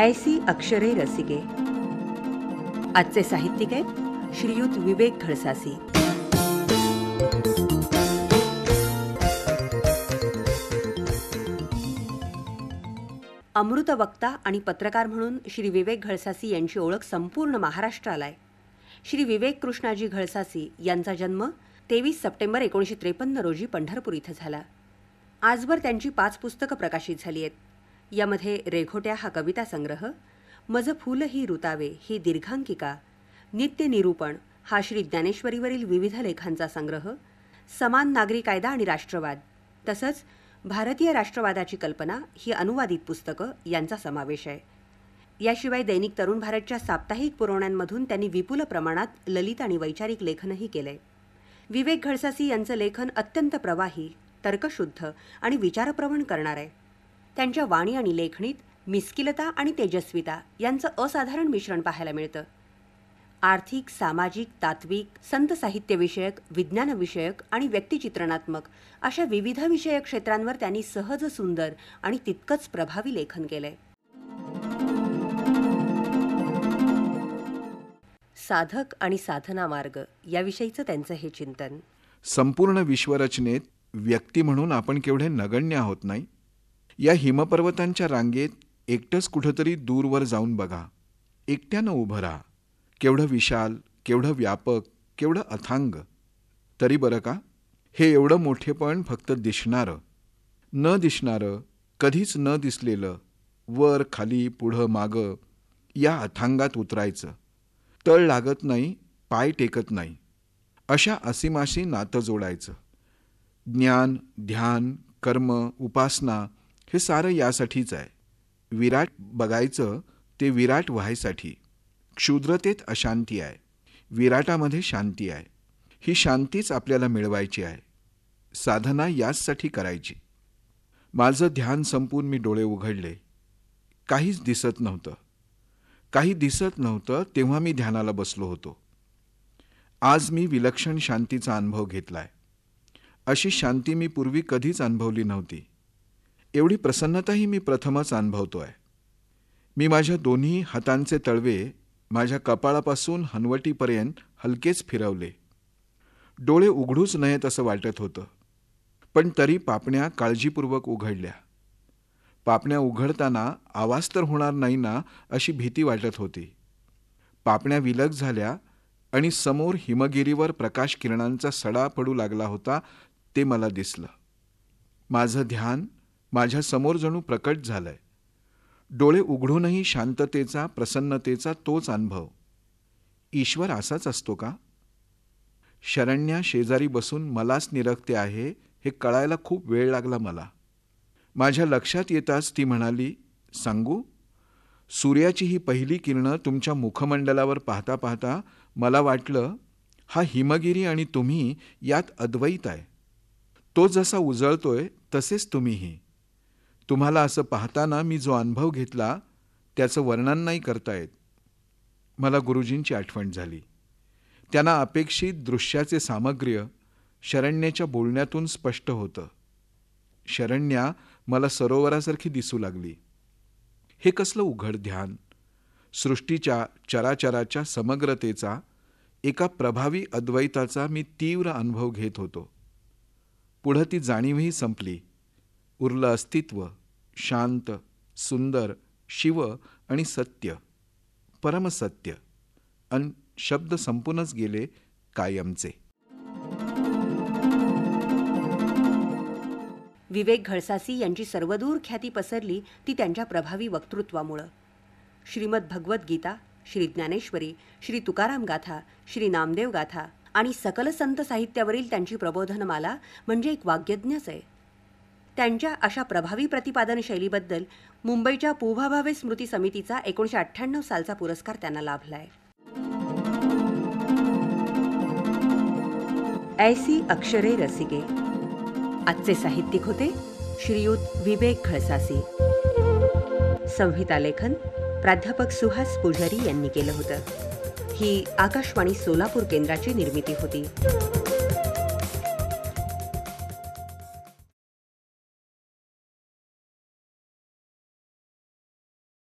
ऐसी अक्षरे रसिके. आजचे साहित्यिक आहेत श्रीयुत विवेक घळसासी. अमृतवक्ता आणि पत्रकार म्हणून श्री विवेक घळसासी यांची ओळख संपूर्ण महाराष्ट्राला आहे. श्री विवेक कृष्णाजी घळसासी यांचा जन्म 23 सप्टेंबर 1953 रोजी पंढरपूर इथं झाला. आजवर त्यांची 5 पुस्तकं प्रकाशित झाली आहेत. यामध्ये रेघोट्या हा कविता संग्रह, मज फूल ही ऋतावे ही दीर्घांकिका, नित्य निरूपण हा श्री ज्ञानेश्वरीवरील विविध लेखांचा संग्रह, समान नागरी कायदा आणि राष्ट्रवाद तसंच भारतीय राष्ट्रवादाची कल्पना ही अनुवादित पुस्तकं यांचा समावेश आहे. याशिवाय दैनिक तरुण भारतच्या साप्ताहिक पुरवण्यांमधून त्यांनी विपुल प्रमाणात ललित आणि वैचारिक लेखनही केलंय. विवेक घळसासी यांचं लेखन अत्यंत प्रवाही, तर्कशुद्ध आणि विचारप्रवण करणार आहे. त्यांच्या वाणी आणि लेखणीत मिस्किलता आणि तेजस्विता यांचं असाधारण मिश्रण पाहायला मिळतं. आर्थिक, सामाजिक, तात्विक, संत साहित्यविषयक, विज्ञानविषयक आणि व्यक्तिचित्रणात्मक अशा विविध विषयक क्षेत्रांवर त्यांनी सहज, सुंदर आणि तितकंच प्रभावी लेखन केलंय. साधक आणि साधना मार्ग याविषयीचं त्यांचं हे चिंतन. संपूर्ण विश्वरचनेत व्यक्ती म्हणून आपण केवढे नगण्य आहोत नाही. या हिमपर्वतांच्या रांगेत एकटंच कुठंतरी दूरवर जाऊन बघा. एकट्यानं उभं राहा. केवढं विशाल, केवढं व्यापक, केवढं अथांग. तरी बरं का, हे एवढं मोठेपण फक्त दिसणारं, न दिसणारं, कधीच न दिसलेलं, वर खाली पुढं मागं या अथांगात उतरायचं. तळ लागत नाही, पाय टेकत नाही, अशा असीमाशी नातं जोडायचं. ज्ञान, ध्यान, कर्म, उपासना हे सारं यासाठीच आहे. विराट बघायचं ते विराट व्हायसाठी. क्षुद्रतेत अशांती आहे, विराटामध्ये शांती आहे. ही शांतीच आपल्याला मिळवायची आहे. साधना याचसाठी करायची. माझं ध्यान संपून मी डोळे उघडले. काहीच दिसत नव्हतं. काही दिसत नव्हतं तेव्हा मी ध्यानाला बसलो होतो. आज मी विलक्षण शांतीचा अनुभव घेतलाय. अशी शांती मी पूर्वी कधीच अनुभवली नव्हती. एवढी प्रसन्नताही मी प्रथमच अनुभवतोय. मी माझ्या दोन्ही हातांचे तळवे माझ्या कपाळापासून हनवटीपर्यंत हलकेच फिरवले. डोळे उघडूच नयेत असं वाटत होतं, पण तरी पापण्या काळजीपूर्वक उघडल्या. पापण्या उघडताना आवाज तर होणार नाही ना अशी भीती वाटत होती. पापण्या विलग झाल्या आणि समोर हिमगिरीवर प्रकाश किरणांचा सडा पडू लागला होता ते मला दिसलं. माझं ध्यान माझ्या समोर जणू प्रकट झालंय. डोळे उघडूनही शांततेचा, प्रसन्नतेचा तोच अनुभव. ईश्वर असाच असतो का? शरण्या शेजारी बसून मलाच निरखते आहे हे कळायला खूप वेळ लागला मला. माझ्या लक्षात येताच ती म्हणाली, सांगू, सूर्याची ही पहिली किरणं तुमच्या मुखमंडलावर पाहता पाहता मला वाटलं हा हिमगिरी आणि तुम्ही यात अद्वैत आहे. तो जसा उजळतोय तसेच तुम्हीही. तुम्हाला असं पाहताना मी जो अनुभव घेतला त्याचं वर्णन नाही करता येत. मला गुरुजींची आठवण झाली. त्यांना अपेक्षित दृश्याचे सामग्र्य शरण्याच्या बोलण्यातून स्पष्ट होतं. शरण्या मला सरोवरासारखी दिसू लागली. हे कसलं उघड ध्यान. सृष्टीच्या, चराचराच्या समग्रतेचा, एका प्रभावी अद्वैताचा मी तीव्र अनुभव घेत होतो. पुढं ती जाणीवही संपली. उरलं अस्तित्व, शांत, सुंदर, शिव आणि सत्य, परमसत्य. अन शब्द संपूनच गेले कायमचे. विवेक घळसासी यांची सर्वदूर ख्याती पसरली ती त्यांच्या प्रभावी वक्तृत्वामुळं. श्रीमद भगवद्गीता, श्री ज्ञानेश्वरी, श्री तुकाराम गाथा, श्री नामदेव गाथा आणि सकल संत साहित्यावरील त्यांची प्रबोधनमाला म्हणजे एक वाग्यज्ञच आहे. त्यांच्या अशा प्रभावी प्रतिपादन शैलीबद्दल मुंबईच्या पूभा भावे स्मृती समितीचा 1998 सालचा पुरस्कार त्यांना लाभलाय. ऐसी अक्षरे रसिके. आजचे साहित्यिक होते श्रीयुत विवेक घळसासी. संहिता लेखन प्राध्यापक सुहास पुजारी यांनी केलं होतं. ही आकाशवाणी सोलापूर केंद्राची निर्मिती होती.